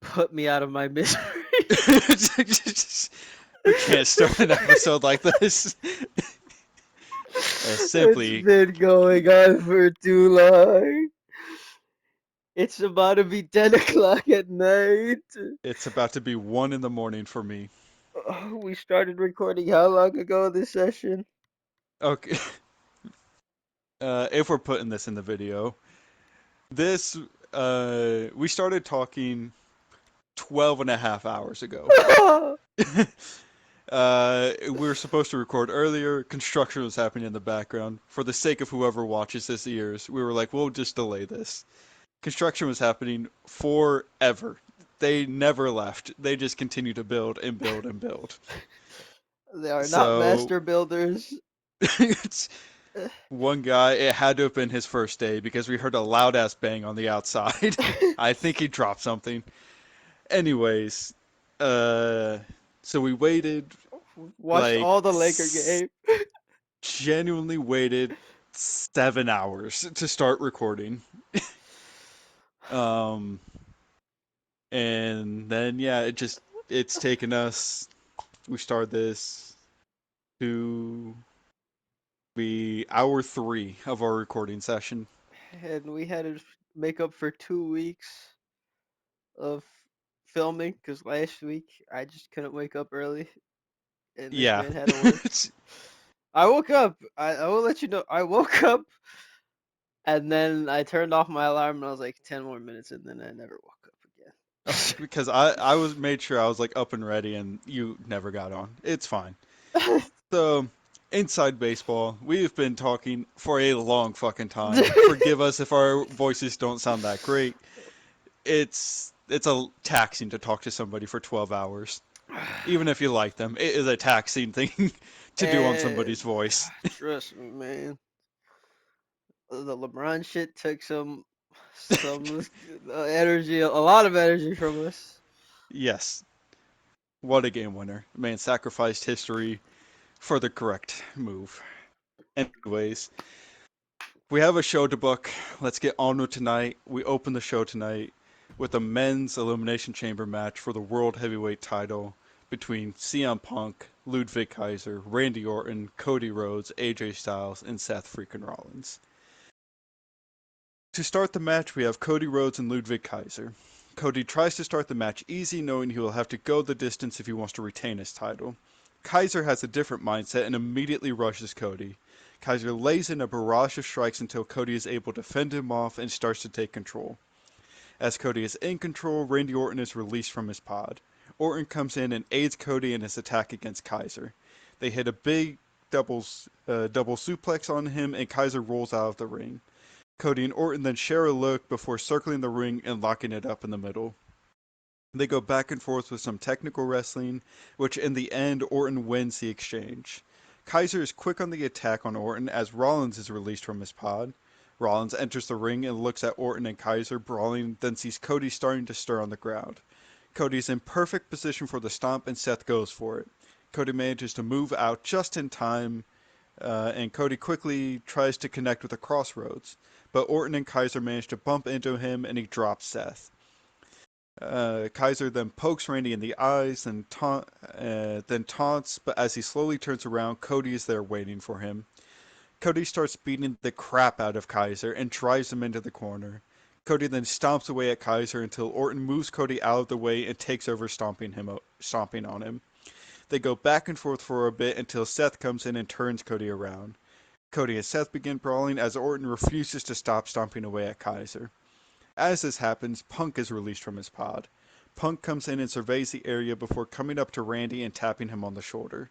put me out of my misery. We can't start an episode like this. It's Simply, been going on for too long. It's about to be 10 o'clock at night. it's about to be 1 in the morning for me. We started recording how long ago this session? Okay, if we're putting this in the video, this we started talking 12 and a half hours ago. We were supposed to record earlier. Construction was happening in the background. For the sake of whoever watches this ears, we were like, we'll just delay this. Construction was happening forever. They never left. They just continued to build and build and build. They are not So master builders. it's one guy, it had to have been his first day because we heard a loud ass bang on the outside. I think he dropped something. Anyways, uh, so we waited, Watched like, all the Laker game. genuinely waited 7 hours to start recording. Um, and then, yeah, it's taken us, we started this to be hour 3 of our recording session. And we had to make up for 2 weeks of filming because last week I just couldn't wake up early and this Yeah. man had to work. I woke up. I will let you know. I woke up and then I turned off my alarm and I was like 10 more minutes and then I never woke up Because I was made sure I was like up and ready and you never got on. It's fine. again. So, inside baseball, we've been talking for a long fucking time. Forgive us if our voices don't sound that great. It's a taxing to talk to somebody for 12 hours. Even if you like them, it is a taxing thing to do on And somebody's voice. trust me, man, the LeBron shit took some energy, a lot of energy from us. Yes, what a game winner. Man sacrificed history for the correct move. Anyways, we have a show to book. Let's get on with tonight. We open the show tonight with a men's Elimination Chamber match for the World Heavyweight title between CM Punk, Ludwig Kaiser, Randy Orton, Cody Rhodes, AJ Styles, and Seth freaking Rollins. To start the match, we have Cody Rhodes and Ludwig Kaiser. Cody tries to start the match easy, knowing he will have to go the distance if he wants to retain his title. Kaiser has a different mindset and immediately rushes Cody. Kaiser lays in a barrage of strikes until Cody is able to fend him off and starts to take control. As Cody is in control, Randy Orton is released from his pod. Orton comes in and aids Cody in his attack against Kaiser. They hit a big double suplex on him, and Kaiser rolls out of the ring. Cody and Orton then share a look before circling the ring and locking it up in the middle. They go back and forth with some technical wrestling, which in the end, Orton wins the exchange. Kaiser is quick on the attack on Orton as Rollins is released from his pod. Rollins enters the ring and looks at Orton and Kaiser brawling, then sees Cody starting to stir on the ground. Cody is in perfect position for the stomp and Seth goes for it. Cody manages to move out just in time, and Cody quickly tries to connect with the crossroads, but Orton and Kaiser manage to bump into him and he drops Seth. Kaiser then pokes Randy in the eyes and then taunts, but as he slowly turns around, Cody is there waiting for him. Cody starts beating the crap out of Kaiser and drives him into the corner. Cody then stomps away at Kaiser until Orton moves Cody out of the way and takes over stomping on him. They go back and forth for a bit until Seth comes in and turns Cody around. Cody and Seth begin brawling as Orton refuses to stop stomping away at Kaiser. As this happens, Punk is released from his pod. Punk comes in and surveys the area before coming up to Randy and tapping him on the shoulder.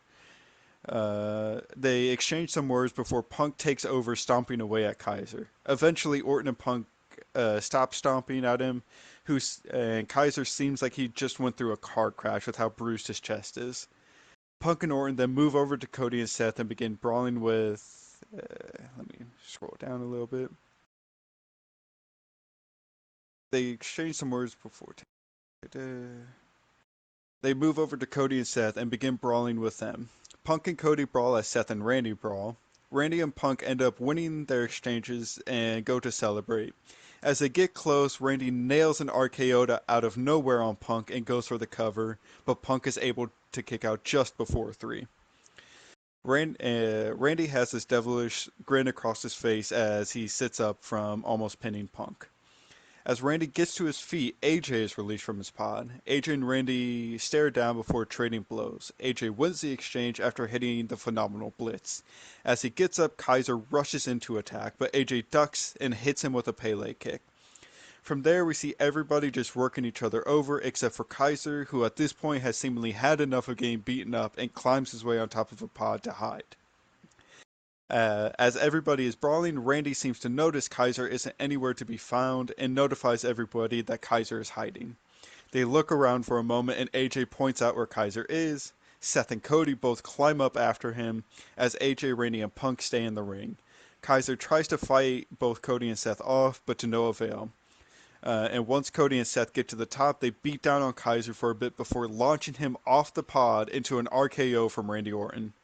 They exchange some words before Punk takes over stomping away at Kaiser. Eventually, Orton and Punk stop stomping at him, and Kaiser seems like he just went through a car crash with how bruised his chest is. Punk and Orton then move over to Cody and Seth and begin brawling with. Let me scroll down a little bit. They exchange some words before. They move over to Cody and Seth and begin brawling with them. Punk and Cody brawl as Seth and Randy brawl. Randy and Punk end up winning their exchanges and go to celebrate. As they get close, Randy nails an RKO out of nowhere on Punk and goes for the cover, but Punk is able to kick out just before 3. Randy has this devilish grin across his face as he sits up from almost pinning Punk. As Randy gets to his feet, AJ is released from his pod. AJ and Randy stare down before trading blows. AJ wins the exchange after hitting the phenomenal blitz. As he gets up, Kaiser rushes in to attack, but AJ ducks and hits him with a Pele kick. From there, we see everybody just working each other over, except for Kaiser, who at this point has seemingly had enough of getting beaten up and climbs his way on top of a pod to hide. As everybody is brawling, Randy seems to notice Kaiser isn't anywhere to be found and notifies everybody that Kaiser is hiding. They look around for a moment and AJ points out where Kaiser is. Seth and Cody both climb up after him as AJ, Randy, and Punk stay in the ring. Kaiser tries to fight both Cody and Seth off, but to no avail. And once Cody and Seth get to the top, they beat down on Kaiser for a bit before launching him off the pod into an RKO from Randy Orton.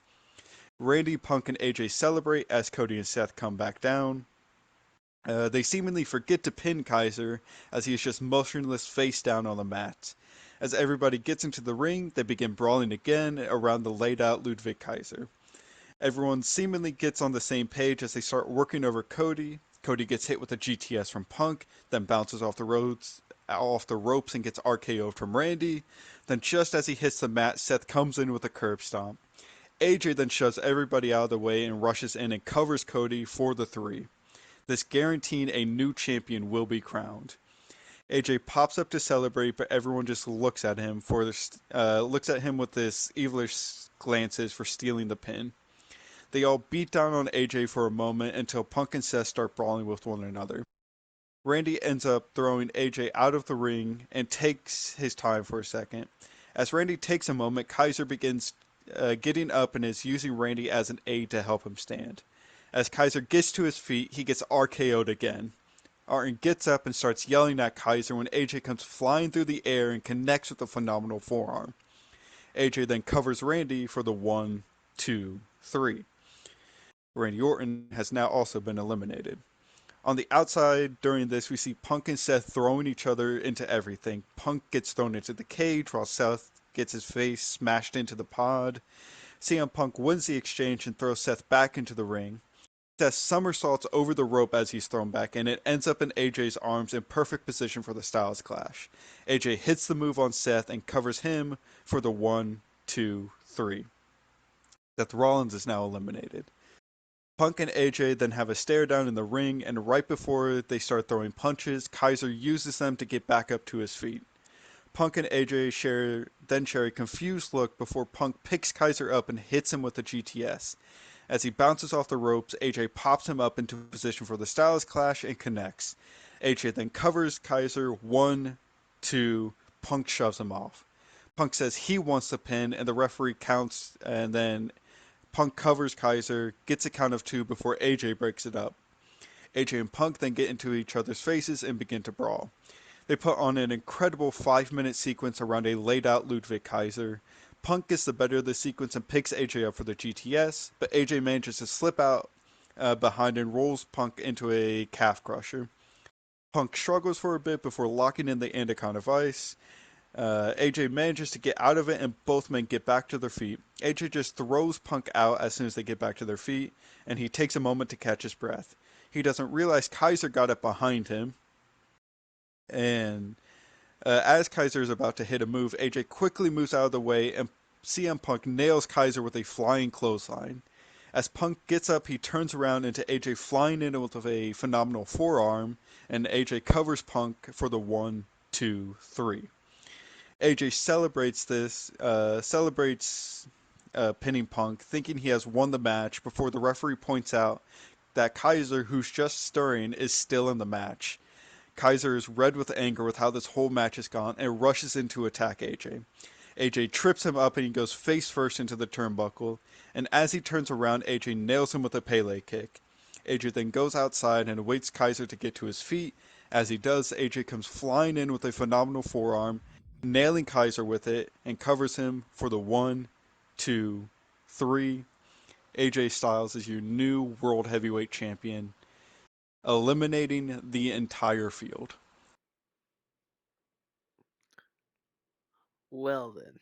Randy, Punk, and AJ celebrate as Cody and Seth come back down. They seemingly forget to pin Kaiser as he is just motionless face down on the mat. As everybody gets into the ring, they begin brawling again around the laid out Ludwig Kaiser. Everyone seemingly gets on the same page as they start working over Cody. Cody gets hit with a GTS from Punk, then bounces off the ropes and gets RKO'd from Randy. Then just as he hits the mat, Seth comes in with a curb stomp. AJ then shoves everybody out of the way and rushes in and covers Cody for the 3. This guaranteeing a new champion will be crowned. AJ pops up to celebrate, but everyone just looks at him with this evilish glances for stealing the pin. They all beat down on AJ for a moment until Punk and Seth start brawling with one another. Randy ends up throwing AJ out of the ring and takes his time for a second. As Randy takes a moment, Kaiser begins getting up and is using Randy as an aid to help him stand. As Kaiser gets to his feet, he gets RKO'd again. Orton gets up and starts yelling at Kaiser when AJ comes flying through the air and connects with a phenomenal forearm. AJ then covers Randy for the 1, 2, 3. Randy Orton has now also been eliminated. On the outside, during this, we see Punk and Seth throwing each other into everything. Punk gets thrown into the cage while Seth gets his face smashed into the pod. CM Punk wins the exchange and throws Seth back into the ring. Seth somersaults over the rope as he's thrown back, and it ends up in AJ's arms in perfect position for the Styles Clash. AJ hits the move on Seth and covers him for the 1, 2, 3. Seth Rollins is now eliminated. Punk and AJ then have a stare down in the ring, and right before they start throwing punches, Kaiser uses them to get back up to his feet. Punk and AJ share a confused look before Punk picks Kaiser up and hits him with a GTS. As he bounces off the ropes, AJ pops him up into position for the Styles Clash and connects. AJ then covers Kaiser 1, 2. Punk shoves him off. Punk says he wants the pin, and the referee counts, and then Punk covers Kaiser, gets a count of 2 before AJ breaks it up. AJ and Punk then get into each other's faces and begin to brawl. They put on an incredible 5-minute sequence around a laid out Ludwig Kaiser. Punk gets the better of the sequence and picks AJ up for the GTS, but AJ manages to slip out behind and rolls Punk into a calf crusher. Punk struggles for a bit before locking in the Anaconda Vice. AJ manages to get out of it and both men get back to their feet. AJ just throws Punk out as soon as they get back to their feet, and he takes a moment to catch his breath. He doesn't realize Kaiser got up behind him, and as Kaiser is about to hit a move, AJ quickly moves out of the way, and CM Punk nails Kaiser with a flying clothesline. As Punk gets up, he turns around into AJ flying in with a phenomenal forearm, and AJ covers Punk for the 1, 2, 3. AJ celebrates pinning Punk, thinking he has won the match before the referee points out that Kaiser, who's just stirring, is still in the match. Kaiser is red with anger with how this whole match has gone and rushes in to attack AJ. AJ trips him up and he goes face first into the turnbuckle, and as he turns around, AJ nails him with a Pele kick. AJ then goes outside and awaits Kaiser to get to his feet. As he does, AJ comes flying in with a phenomenal forearm, nailing Kaiser with it, and covers him for the 1, 2, 3. AJ Styles is your new World Heavyweight Champion. eliminating the entire field. Well then.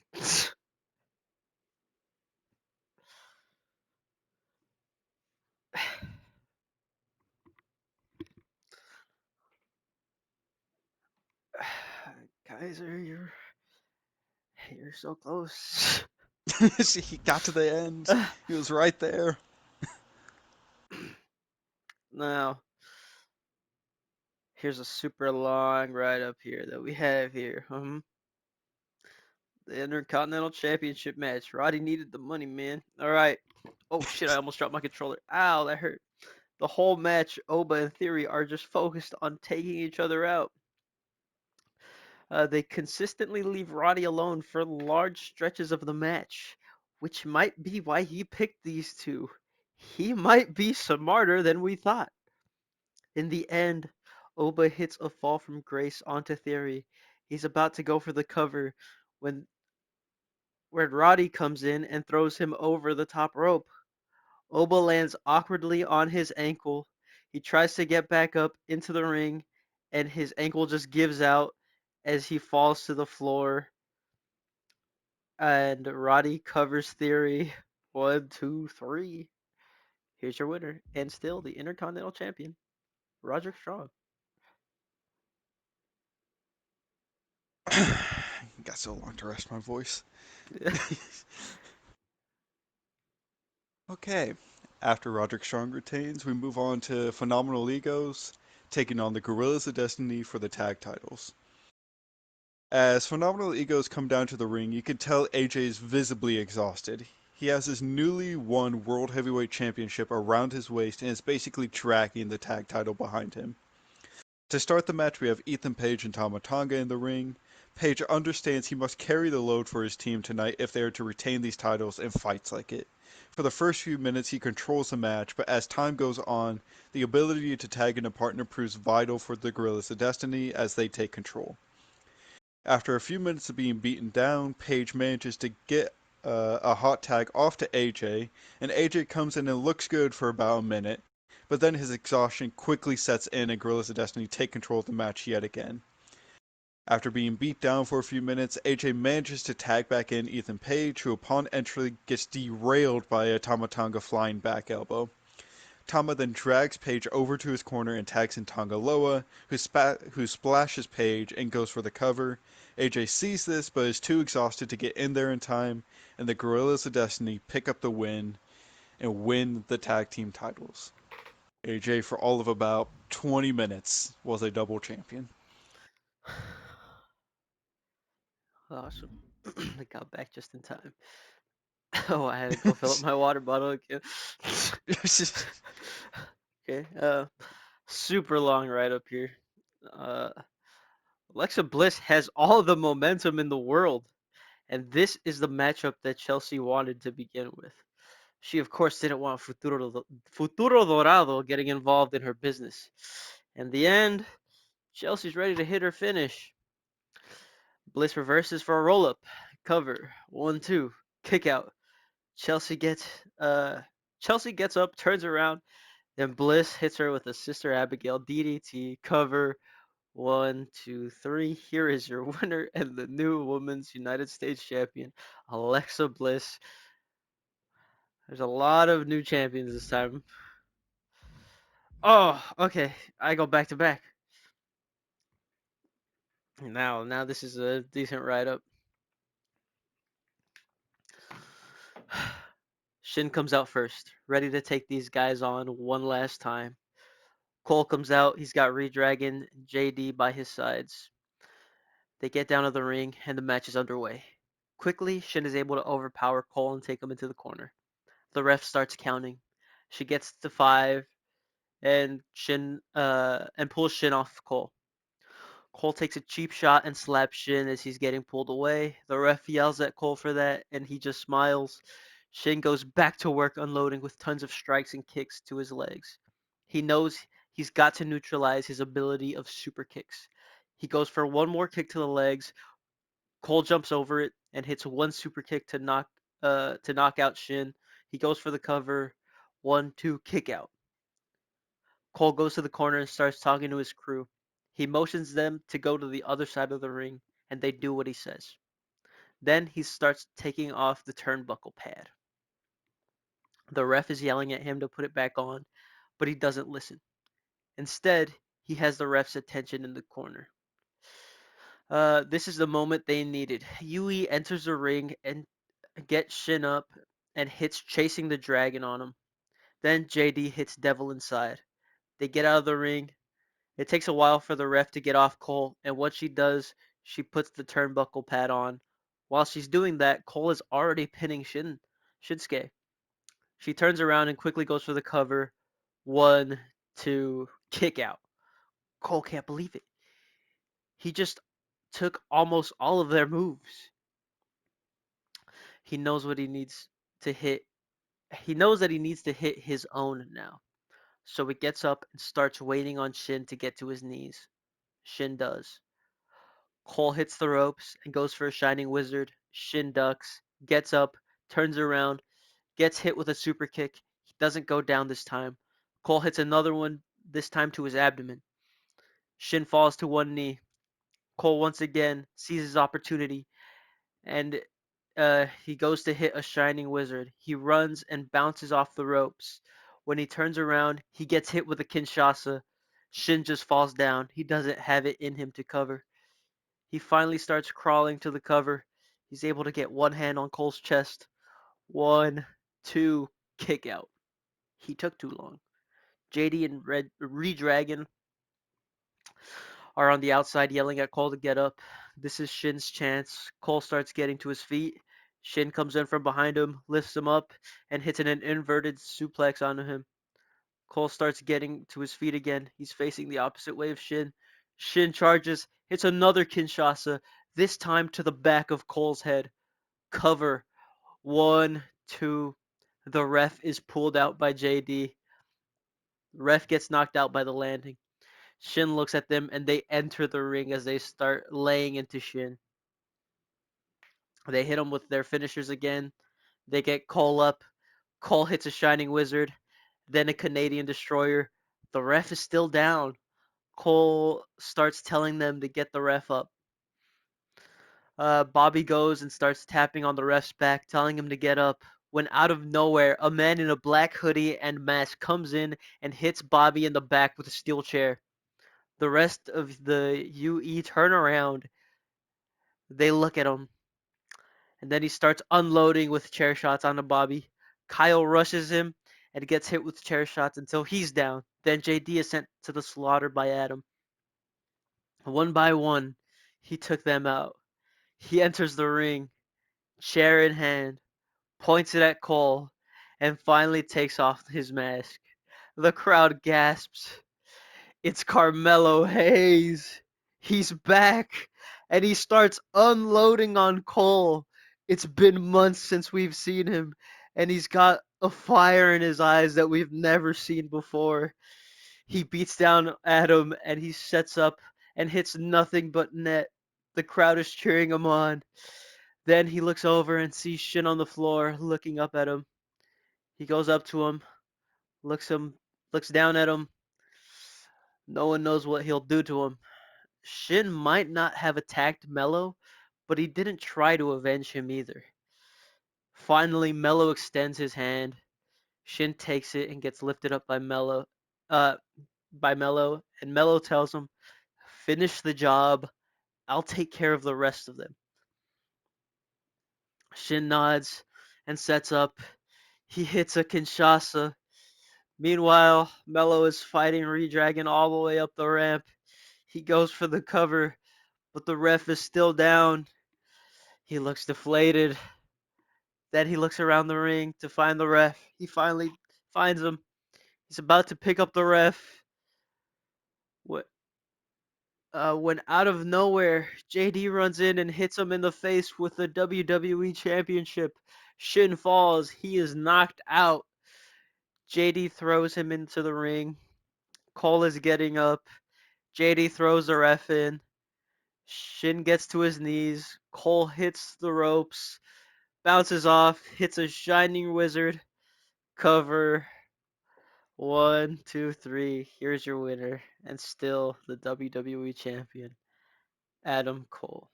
Kaiser, you're so close. He got to the end. He was right there. Now, here's a super long ride up here that we have here. The Intercontinental Championship match. Roddy needed the money, man. All right. Oh shit! I almost dropped my controller. Ow, that hurt. The whole match, Oba and Theory are just focused on taking each other out. They consistently leave Roddy alone for large stretches of the match, which might be why he picked these two. He might be smarter than we thought. In the end, Oba hits a fall from grace onto Theory. He's about to go for the cover when where Roddy comes in and throws him over the top rope. Oba lands awkwardly on his ankle. He tries to get back up into the ring, and his ankle just gives out as he falls to the floor. And Roddy covers Theory. One, two, three. Here's your winner, and still the Intercontinental Champion, Roderick Strong. Got so long to rest my voice. Okay. After Roderick Strong retains, we move on to Phenomenal Egos taking on the Gorillas of Destiny for the tag titles. As Phenomenal Egos come down to the ring, you can tell AJ is visibly exhausted. He has his newly won World Heavyweight Championship around his waist and is basically dragging the tag title behind him. To start the match, we have Ethan Page and Tama Tonga in the ring. Page understands he must carry the load for his team tonight if they are to retain these titles and fights like it. For the first few minutes, he controls the match, but as time goes on, the ability to tag in a partner proves vital for the Gorillas of Destiny as they take control. After a few minutes of being beaten down, Page manages to get a hot tag off to AJ, and AJ comes in and looks good for about a minute, but then his exhaustion quickly sets in and Gorillas of Destiny take control of the match yet again. After being beat down for a few minutes, AJ manages to tag back in Ethan Page, who upon entry gets derailed by a Tama Tonga flying back elbow. Tama then drags Page over to his corner and tags in Tonga Loa, who splashes Page and goes for the cover. AJ sees this but is too exhausted to get in there in time, and the Gorillas of Destiny pick up the win and win the tag team titles. AJ, for all of about 20 minutes, was a double champion. Awesome. I got back just in time. Oh, I had to go fill up my water bottle again. Okay. Super long ride up here. Uh, Alexa Bliss has all the momentum in the world, and this is the matchup that Chelsea wanted to begin with. She, of course, didn't want Futuro Dorado getting involved in her business. In the end, Chelsea's ready to hit her finish. Bliss reverses for a roll up. Cover. 1-2. Kick out. Chelsea gets uh Chelsea gets up, turns around, then Bliss hits her with a Sister Abigail DDT. Cover. 1, 2, 3. Here is your winner and the new Women's United States Champion, Alexa Bliss. There's a lot of new champions this time. Oh, okay. I go back to back. Now this is a decent write up. Shin comes out first, ready to take these guys on one last time. Cole comes out. He's got Redragon, JD by his sides. They get down to the ring, and the match is underway. Quickly, Shin is able to overpower Cole and take him into the corner. The ref starts counting. She gets to 5, and pulls Shin off Cole. Cole takes a cheap shot and slaps Shin as he's getting pulled away. The ref yells at Cole for that, and he just smiles. Shin goes back to work unloading with tons of strikes and kicks to his legs. He knows he's got to neutralize his ability of super kicks. He goes for one more kick to the legs. Cole jumps over it and hits one super kick to knock out Shin. He goes for the cover. 1, 2, kick out. Cole goes to the corner and starts talking to his crew. He motions them to go to the other side of the ring, and they do what he says. Then he starts taking off the turnbuckle pad. The ref is yelling at him to put it back on, but he doesn't listen. Instead, he has the ref's attention in the corner. This is the moment they needed. Yui enters the ring and gets Shin up and hits chasing the dragon on him. Then JD hits Devil inside. They get out of the ring. It takes a while for the ref to get off Cole, and once she does, she puts the turnbuckle pad on. While she's doing that, Cole is already pinning Shinsuke. She turns around and quickly goes for the cover. One, two, kick out. Cole can't believe it. He just took almost all of their moves. He knows what he needs to hit. He knows that he needs to hit his own now. So he gets up and starts waiting on Shin to get to his knees. Shin does. Cole hits the ropes and goes for a Shining Wizard. Shin ducks, gets up, turns around, gets hit with a super kick. He doesn't go down this time. Cole hits another one, this time to his abdomen. Shin falls to one knee. Cole once again sees his opportunity and he goes to hit a Shining Wizard. He runs and bounces off the ropes. When he turns around, he gets hit with a Kinshasa. Shin just falls down. He doesn't have it in him to cover. He finally starts crawling to the cover. He's able to get one hand on Cole's chest. One, two, kick out. He took too long. JD and Redragon are on the outside yelling at Cole to get up. This is Shin's chance. Cole starts getting to his feet. Shin comes in from behind him, lifts him up, and hits an inverted suplex onto him. Cole starts getting to his feet again. He's facing the opposite way of Shin. Shin charges, hits another Kinshasa, this time to the back of Cole's head. Cover. One, two. The ref is pulled out by JD. The ref gets knocked out by the landing. Shin looks at them and they enter the ring as they start laying into Shin. They hit him with their finishers again. They get Cole up. Cole hits a Shining Wizard, then a Canadian Destroyer. The ref is still down. Cole starts telling them to get the ref up. Bobby goes and starts tapping on the ref's back, telling him to get up. When out of nowhere, a man in a black hoodie and mask comes in and hits Bobby in the back with a steel chair. The rest of the UE turn around. They look at him, and then he starts unloading with chair shots onto Bobby. Kyle rushes him and gets hit with chair shots until he's down. Then JD is sent to the slaughter by Adam. One by one, he took them out. He enters the ring, chair in hand, points it at Cole, and finally takes off his mask. The crowd gasps. It's Carmelo Hayes. He's back, and he starts unloading on Cole. It's been months since we've seen him, and he's got a fire in his eyes that we've never seen before. He beats down Adam, and he sets up and hits nothing but net. The crowd is cheering him on. Then he looks over and sees Shin on the floor, looking up at him. He goes up to him, looks down at him. No one knows what he'll do to him. Shin might not have attacked Mello, but he didn't try to avenge him either. Finally, Mello extends his hand. Shin takes it and gets lifted up uh, by Mello, and Mello tells him, "Finish the job. I'll take care of the rest of them." Shin nods and sets up. He hits a Kinshasa. Meanwhile, Mello is fighting Redragon all the way up the ramp. He goes for the cover, but the ref is still down. He looks deflated. Then he looks around the ring to find the ref. He finally finds him. He's about to pick up the ref. When out of nowhere, JD runs in and hits him in the face with the WWE Championship. Shin falls. He is knocked out. JD throws him into the ring. Cole is getting up. JD throws the ref in. Shin gets to his knees. Cole hits the ropes, bounces off, hits a Shining Wizard cover. One, two, three. Here's your winner, and still the WWE champion, Adam Cole.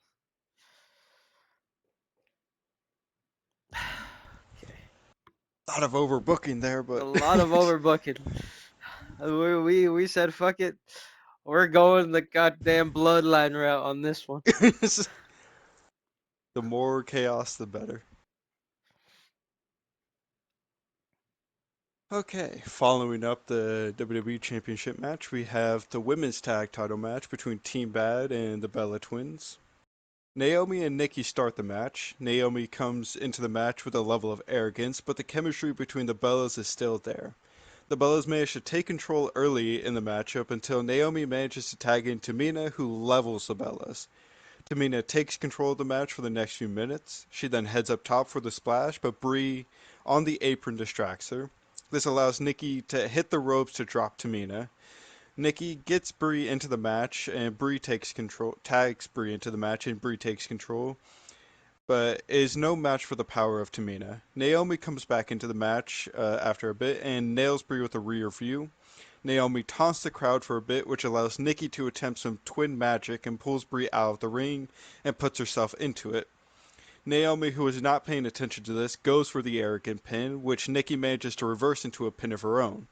Okay, A lot of overbooking there, a but lot of overbooking. We said fuck it. We're going the goddamn bloodline route on this one. the more chaos, the better. Okay, following up the WWE Championship match, we have the women's tag title match between Team Bad and the Bella Twins. Naomi and Nikki start the match. Naomi comes into the match with a level of arrogance, but the chemistry between the Bellas is still there. The Bellas manage to take control early in the matchup until Naomi manages to tag in Tamina, who levels the Bellas. Tamina takes control of the match for the next few minutes. She then heads up top for the splash, but Brie on the apron distracts her. This allows Nikki to hit the ropes to drop Tamina. Nikki gets Brie into the match, and Brie takes control. Tags Brie into the match, and Brie takes control, but is no match for the power of Tamina. Naomi comes back into the match after a bit and nails Brie with a rear view. Naomi taunts the crowd for a bit, which allows Nikki to attempt some twin magic and pulls Brie out of the ring and puts herself into it. Naomi, who is not paying attention to this, goes for the arrogant pin, which Nikki manages to reverse into a pin of her own.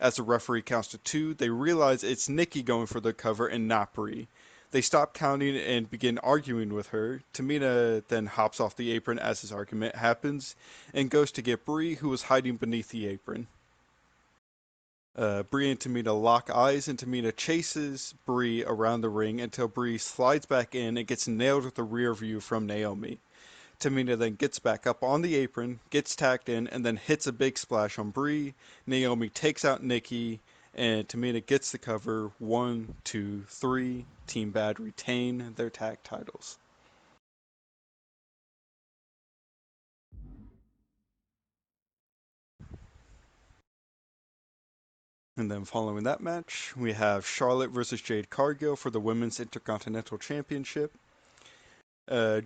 As the referee counts to two, they realize it's Nikki going for the cover and not Brie. They stop counting and begin arguing with her. Tamina then hops off the apron as this argument happens and goes to get Brie, who was hiding beneath the apron. Brie and Tamina lock eyes, and Tamina chases Brie around the ring until Brie slides back in and gets nailed with a rear view from Naomi. Tamina then gets back up on the apron, gets tacked in, and then hits a big splash on Brie. Naomi takes out Nikki, and Tamina gets the cover. 1, 2, 3. Team Bad retain their tag titles. And then following that match, we have Charlotte versus Jade Cargill for the Women's Intercontinental Championship.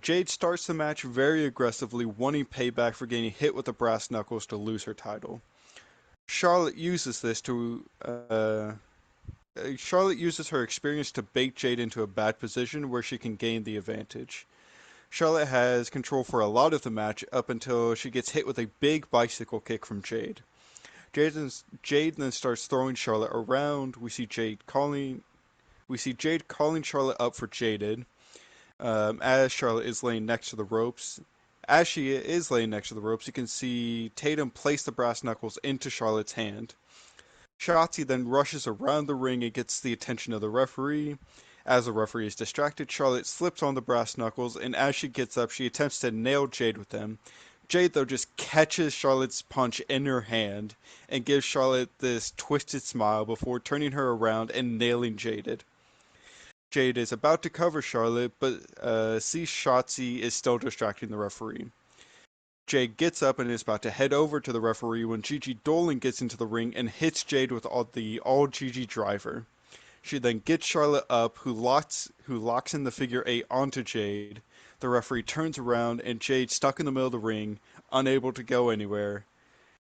Jade starts the match very aggressively, wanting payback for getting hit with the brass knuckles to lose her title. Charlotte uses this to Charlotte uses her experience to bait Jade into a bad position where she can gain the advantage. Charlotte has control for a lot of the match up until she gets hit with a big bicycle kick from Jade. Jade then starts throwing Charlotte around. We see Jade calling Charlotte up for Jaded as Charlotte is laying next to the ropes. As she is laying next to the ropes, you can see Tatum place the brass knuckles into Charlotte's hand. Shotzi then rushes around the ring and gets the attention of the referee. As the referee is distracted, Charlotte slips on the brass knuckles, and as she gets up, she attempts to nail Jade with them. Jade, though, just catches Charlotte's punch in her hand and gives Charlotte this twisted smile before turning her around and nailing Jaded. Jade is about to cover Charlotte, but sees Shotzi is still distracting the referee. Jade gets up and is about to head over to the referee when Gigi Dolan gets into the ring and hits Jade with all Gigi driver. She then gets Charlotte up, who locks in the figure eight onto Jade. The referee turns around and Jade, stuck in the middle of the ring, unable to go anywhere,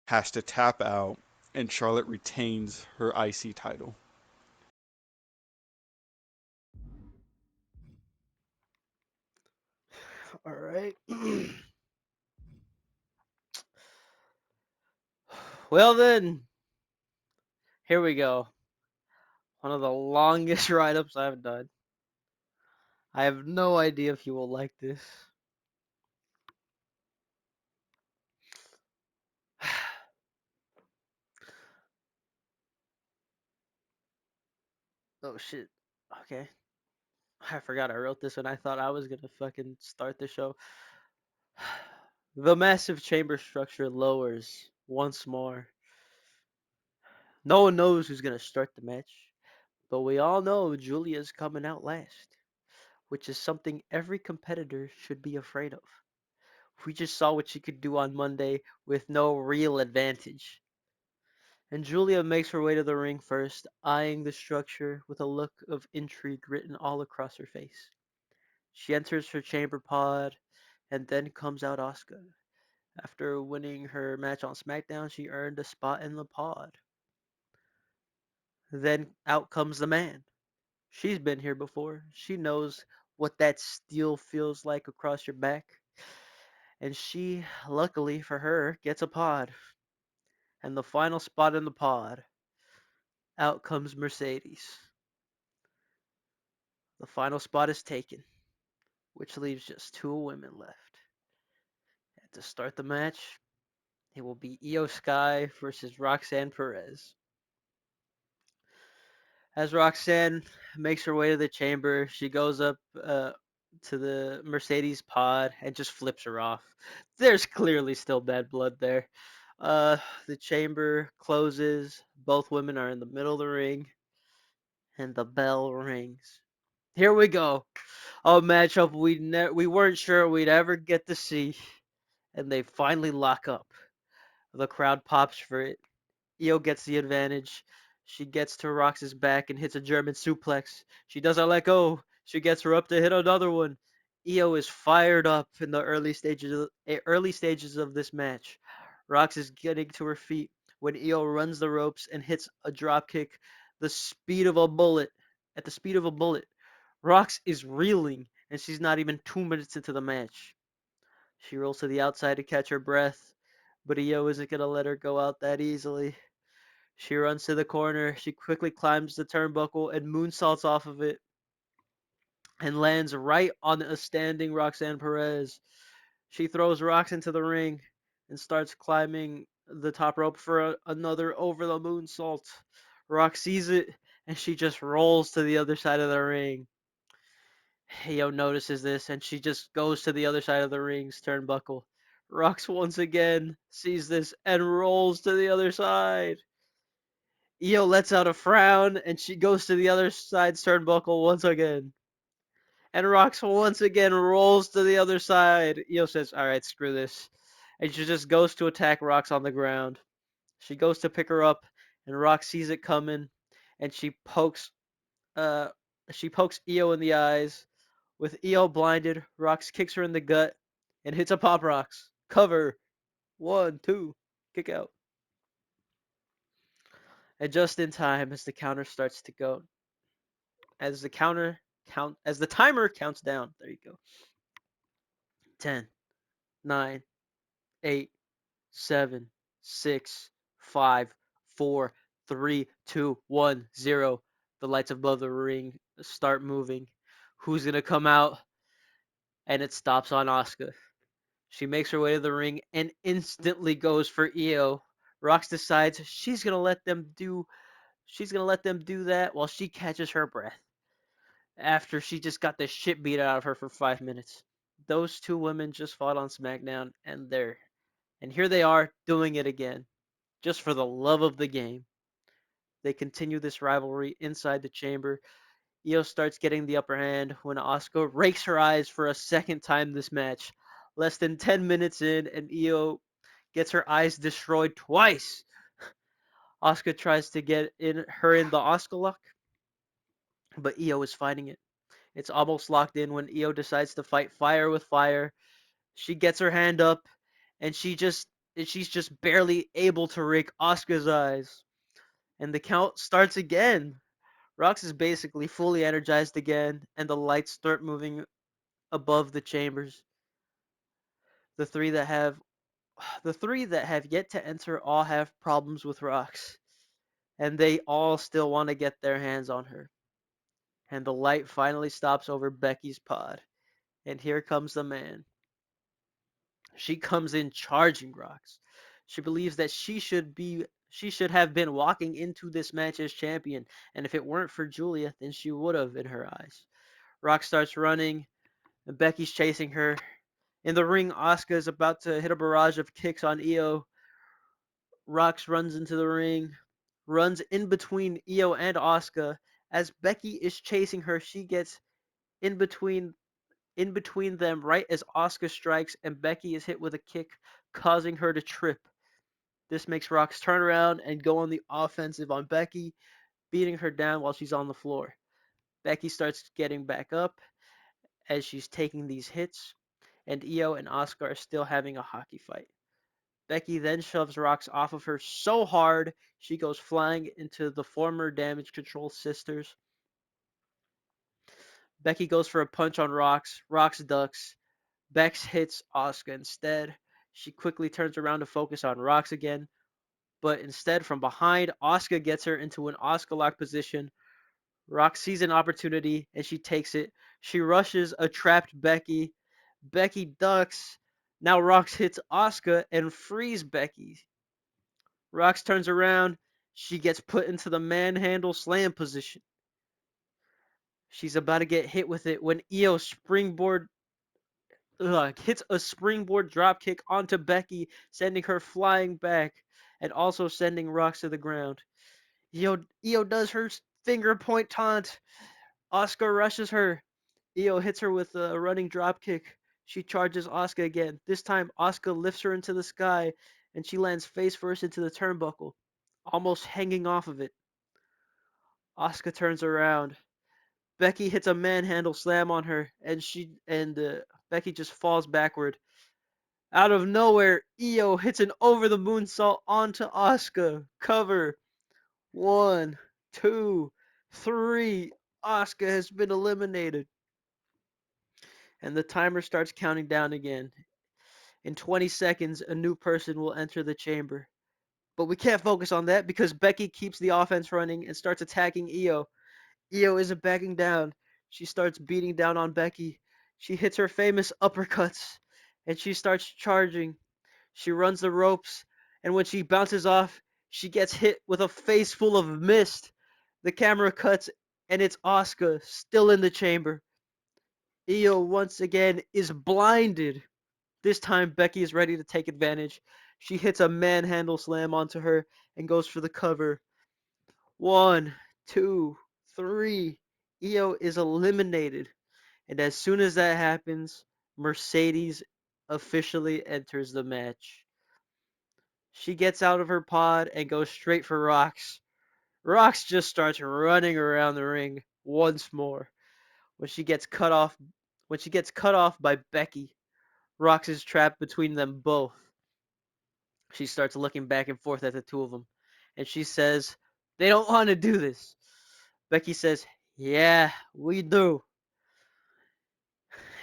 has to tap out, and Charlotte retains her IC title. All right. Well then, here we go. One of the longest write-ups I've done. I have no idea if you will like this. Oh shit. Okay. I forgot I wrote this and I thought I was gonna fucking start the show. The massive chamber structure lowers once more. No one knows who's gonna start the match, but we all know Julia's coming out last, which is something every competitor should be afraid of. We just saw what she could do on Monday with no real advantage. And Julia makes her way to the ring first, eyeing the structure with a look of intrigue written all across her face. She enters her chamber pod, and then comes out Asuka. After winning her match on SmackDown, she earned a spot in the pod. Then out comes the man. She's been here before. She knows what that steel feels like across your back. And she, luckily for her, gets a pod. And the final spot in the pod, out comes Mercedes. The final spot is taken, which leaves just two women left. And to start the match, it will be Io Sky versus Roxanne Perez. As Roxanne makes her way to the chamber, she goes up to the Mercedes pod and just flips her off. There's clearly still bad blood there. Uh, the chamber closes. Both women are in the middle of the ring, and the bell rings. Here we go. A matchup we weren't sure we'd ever get to see, and they finally lock up. The crowd pops for it. Io gets the advantage. She gets to Rox's back and hits a German suplex. She doesn't let go. She gets her up to hit another one. Io is fired up in the early stages of this match. Rox is getting to her feet when Io runs the ropes and hits a drop kick the speed of a bullet. At the speed of a bullet, Rox is reeling and she's not even 2 minutes into the match. She rolls to the outside to catch her breath, but Io isn't gonna let her go out that easily. She runs to the corner. She quickly climbs the turnbuckle and moonsaults off of it and lands right on a standing Roxanne Perez. She throws Rox into the ring and starts climbing the top rope for another over the moonsault. Rox sees it and she just rolls to the other side of the ring. Hio notices this and she just goes to the other side of the ring's turnbuckle. Rox once again sees this and rolls to the other side. Io lets out a frown and she goes to the other side's turnbuckle once again. And Rox once again rolls to the other side. Io says, "Alright, screw this." And she just goes to attack Rox on the ground. She goes to pick her up, and Rox sees it coming, and uh she pokes Io in the eyes. With Io blinded, Rox kicks her in the gut and hits a pop rocks. Cover. 1, 2. Kick out. And just in time as the counter starts to go, as the timer counts down. There you go. 10, 9, 8, 7, 6, 5, 4, 3, 2, 1, 0. The lights above the ring start moving. Who's gonna come out? And it stops on Asuka. She makes her way to the ring and instantly goes for Io. Rox decides she's gonna let them do that while she catches her breath after she just got the shit beat out of her for 5 minutes. Those two women just fought on SmackDown, and here they are doing it again, just for the love of the game. They continue this rivalry inside the chamber. Io starts getting the upper hand when Asuka rakes her eyes for a second time this match. Less than 10 minutes in, and Io gets her eyes destroyed twice. Asuka tries to get in the Asuka lock, but Io is fighting it. It's almost locked in when Io decides to fight fire with fire. She gets her hand up and she's just barely able to rake Asuka's eyes. And the count starts again. Rox is basically fully energized again, and the lights start moving above the chambers. The three that have the three that have yet to enter all have problems with Rox, and they all still want to get their hands on her. And the light finally stops over Becky's pod, and here comes the man. She comes in charging Rox. She believes that she should have been walking into this match as champion, and if it weren't for Julia, then she would have in her eyes. Rox starts running, and Becky's chasing her. In the ring, Asuka is about to hit a barrage of kicks on Io. Rox runs into the ring, runs in between Io and Asuka. As Becky is chasing her, she gets in between them right as Asuka strikes, and Becky is hit with a kick, causing her to trip. This makes Rox turn around and go on the offensive on Becky, beating her down while she's on the floor. Becky starts getting back up as she's taking these hits, and Io and Asuka are still having a hockey fight. Becky then shoves Rox off of her so hard she goes flying into the former Damage Control sisters. Becky goes for a punch on Rox. Rox ducks. Bex hits Asuka instead. She quickly turns around to focus on Rox again, but instead from behind, Asuka gets her into an Asuka lock position. Rox sees an opportunity and she takes it. She rushes a trapped Becky. Becky ducks. Now Rox hits Asuka and frees Becky. Rox turns around. She gets put into the manhandle slam position. She's about to get hit with it when Io hits a springboard dropkick onto Becky, sending her flying back and also sending Rox to the ground. Io does her finger point taunt. Asuka rushes her. Io hits her with a running dropkick. She charges Asuka again. This time, Asuka lifts her into the sky, and she lands face first into the turnbuckle, almost hanging off of it. Asuka turns around. Becky hits a manhandle slam on her, and Becky just falls backward. Out of nowhere, Io hits an over the moonsault onto Asuka. Cover. One, two, three. Asuka has been eliminated. And the timer starts counting down again. In 20 seconds, a new person will enter the chamber. But we can't focus on that because Becky keeps the offense running and starts attacking Io. Io isn't backing down. She starts beating down on Becky. She hits her famous uppercuts and she starts charging. She runs the ropes, and when she bounces off, she gets hit with a face full of mist. The camera cuts, and it's Asuka still in the chamber. Io once again is blinded. This time, Becky is ready to take advantage. She hits a manhandle slam onto her and goes for the cover. One, two, three. Io is eliminated. And as soon as that happens, Mercedes officially enters the match. She gets out of her pod and goes straight for Rox. Rox just starts running around the ring once more. When she gets cut off when she gets cut off by Becky, Rox is trapped between them both. She starts looking back and forth at the two of them, and she says, "They don't want to do this." Becky says, "Yeah, we do."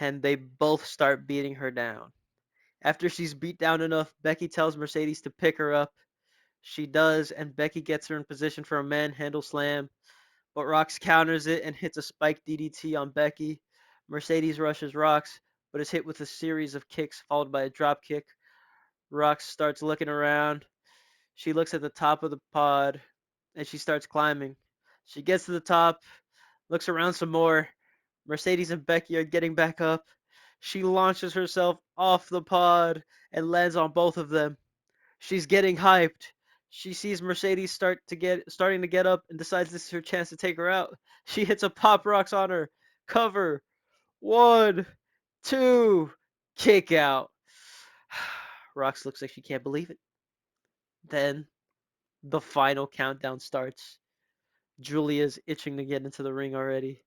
And they both start beating her down. After she's beat down enough, Becky tells Mercedes to pick her up. She does, and Becky gets her in position for a manhandle slam, but Rox counters it and hits a spike DDT on Becky. Mercedes rushes Rox, but is hit with a series of kicks followed by a drop kick. Rox starts looking around. She looks at the top of the pod and she starts climbing. She gets to the top, looks around some more. Mercedes and Becky are getting back up. She launches herself off the pod and lands on both of them. She's getting hyped. She sees Mercedes starting to get up and decides this is her chance to take her out. She hits a pop rocks on her. Cover. One, two, kick out. Rox looks like she can't believe it. Then the final countdown starts. Julia's itching to get into the ring already.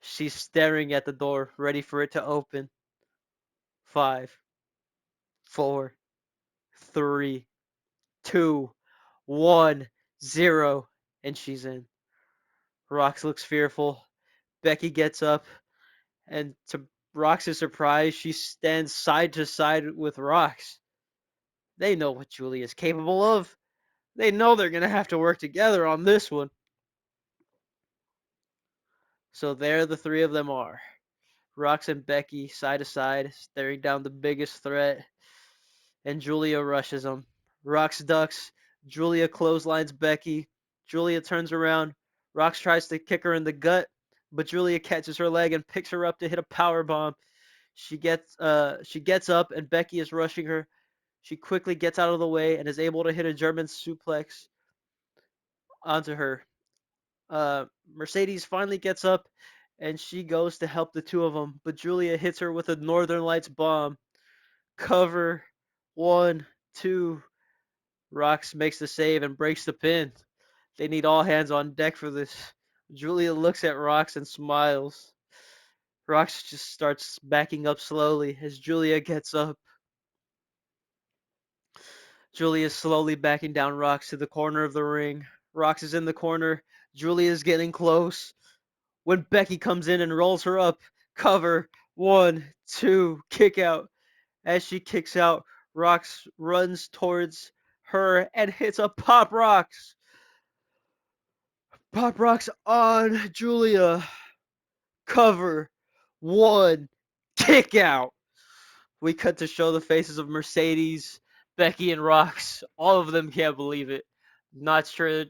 She's staring at the door, ready for it to open. Five, four, three, two, one, zero, and she's in. Rox looks fearful. Becky gets up, and to Rox's surprise, she stands side to side with Rox. They know what Julie is capable of. They know they're going to have to work together on this one. So there the three of them are. Rox and Becky side to side, staring down the biggest threat, and Julia rushes them. Rox ducks. Julia clotheslines Becky. Julia turns around. Rox tries to kick her in the gut, but Julia catches her leg and picks her up to hit a power bomb. She gets up and Becky is rushing her. She quickly gets out of the way and is able to hit a German suplex onto her. Mercedes finally gets up and she goes to help the two of them, but Julia hits her with a Northern Lights bomb. Cover. One, two. Rox makes the save and breaks the pin. They need all hands on deck for this. Julia looks at Rox and smiles. Rox just starts backing up slowly as Julia gets up. Julia's slowly backing down Rox to the corner of the ring. Rox is in the corner. Julia's getting close. When Becky comes in and rolls her up, cover, 1, 2, kick out. As she kicks out, Rox runs towards her and hits a Pop Rocks. Pop Rocks on Julia. Cover, 1, kick out. We cut to show the faces of Mercedes, Becky, and Rox. All of them can't believe it. Not sure.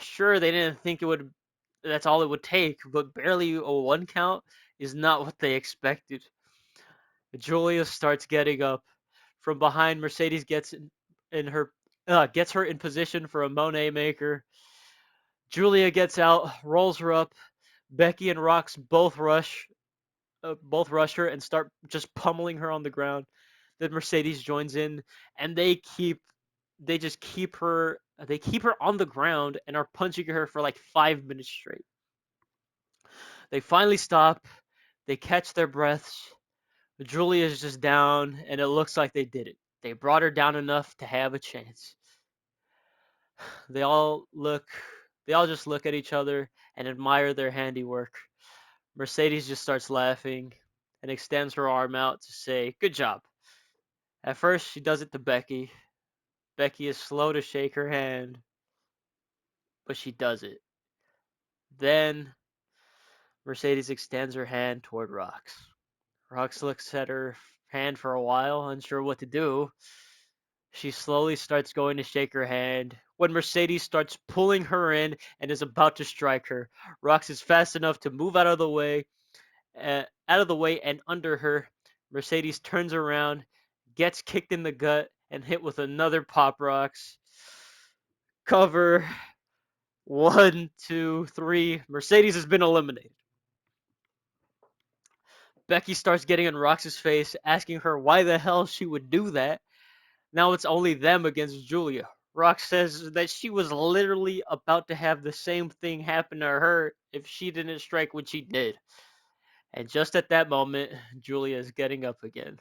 Sure, they didn't think it would. That's all it would take, but barely a 1 count is not what they expected. Julia starts getting up from behind. Mercedes in her gets her in position for a Monet maker. Julia gets out, rolls her up. Becky and Rox both rush her and start just pummeling her on the ground. Then Mercedes joins in, and they just keep her on the ground and are punching her for like 5 minutes straight. They finally stop. They catch their breaths. Julia's just down, and it looks like they did it. They brought her down enough to have a chance. They all look. They all just look at each other and admire their handiwork. Mercedes just starts laughing and extends her arm out to say, "Good job." At first, she does it to Becky. Becky is slow to shake her hand, but she does it. Then Mercedes extends her hand toward Rox. Rox looks at her hand for a while, unsure what to do. She slowly starts going to shake her hand when Mercedes starts pulling her in and is about to strike her. Rox is fast enough to move out of the way and under her. Mercedes turns around, gets kicked in the gut, and hit with another Pop Rocks. Cover, 1, 2, 3. Mercedes has been eliminated. Becky starts getting in Rox's face, asking her why the hell she would do that. Now it's only them against Julia. Rox says that she was literally about to have the same thing happen to her if she didn't strike when she did. And just at that moment, Julia is getting up again.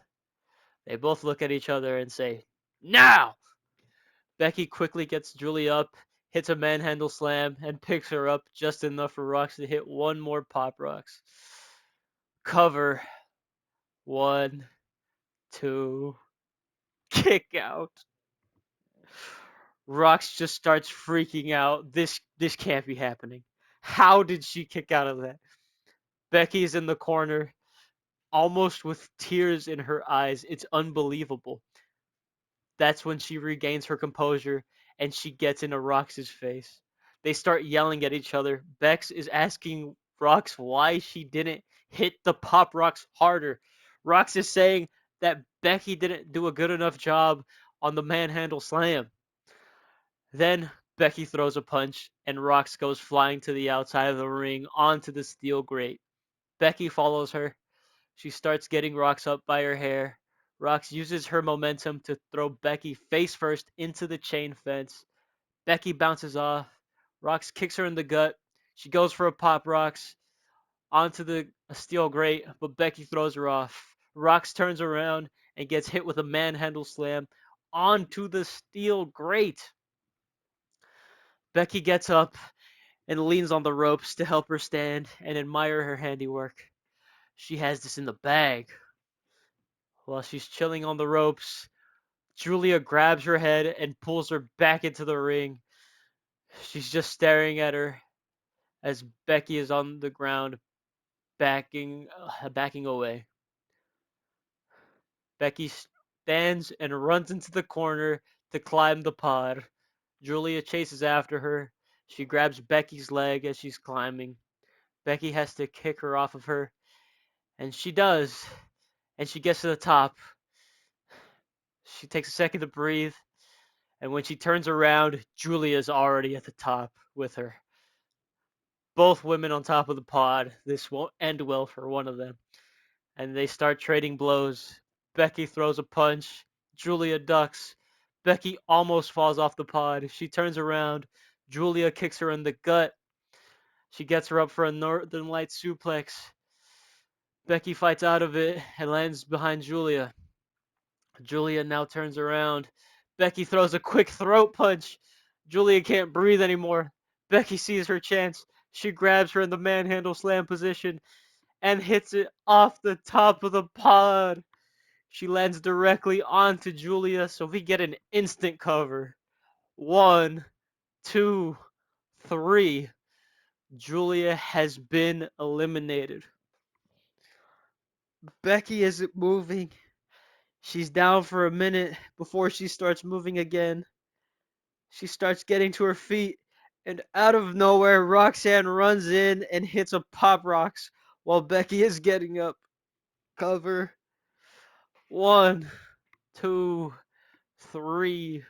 They both look at each other and say, "Now!" Becky quickly gets Julia up, hits a manhandle slam, and picks her up just enough for Rox to hit one more Pop Rocks. Cover, 1, 2, kick out. Rox just starts freaking out. This can't be happening. How did she kick out of that? Becky's in the corner, almost with tears in her eyes. It's unbelievable. That's when she regains her composure and she gets into Rox's face. They start yelling at each other. Bex is asking Rox why she didn't hit the Pop Rocks harder. Rox is saying that Becky didn't do a good enough job on the manhandle slam. Then Becky throws a punch and Rox goes flying to the outside of the ring onto the steel grate. Becky follows her. She starts getting Rox up by her hair. Rox uses her momentum to throw Becky face first into the chain fence. Becky bounces off. Rox kicks her in the gut. She goes for a Pop Rocks onto the steel grate, but Becky throws her off. Rox turns around and gets hit with a manhandle slam onto the steel grate. Becky gets up and leans on the ropes to help her stand and admire her handiwork. She has this in the bag. While she's chilling on the ropes, Julia grabs her head and pulls her back into the ring. She's just staring at her as Becky is on the ground, backing away. Becky stands and runs into the corner to climb the pod. Julia chases after her. She grabs Becky's leg as she's climbing. Becky has to kick her off of her, and she does. And she gets to the top. She takes a second to breathe, and when she turns around, Julia's already at the top with her. Both women on top of the pod. This won't end well for one of them. And they start trading blows. Becky throws a punch. Julia ducks. Becky almost falls off the pod. She turns around. Julia kicks her in the gut. She gets her up for a Northern Light suplex. Becky fights out of it and lands behind Julia. Julia now turns around. Becky throws a quick throat punch. Julia can't breathe anymore. Becky sees her chance. She grabs her in the manhandle slam position and hits it off the top of the pod. She lands directly onto Julia, so we get an instant cover. One, two, three. Julia has been eliminated. Becky isn't moving. She's down for a minute before she starts moving again. She starts getting to her feet, and out of nowhere, Roxanne runs in and hits a pop rocks while Becky is getting up. Cover. One, two, three.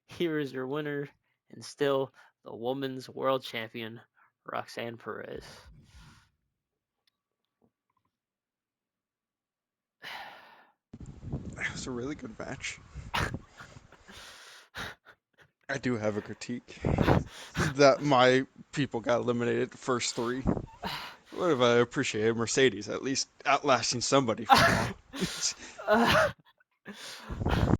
Here is your winner, and still the women's world champion, Roxanne Perez. It was a really good match. I do have a critique that my people got eliminated the first three. What if I appreciated Mercedes at least outlasting somebody for Raw?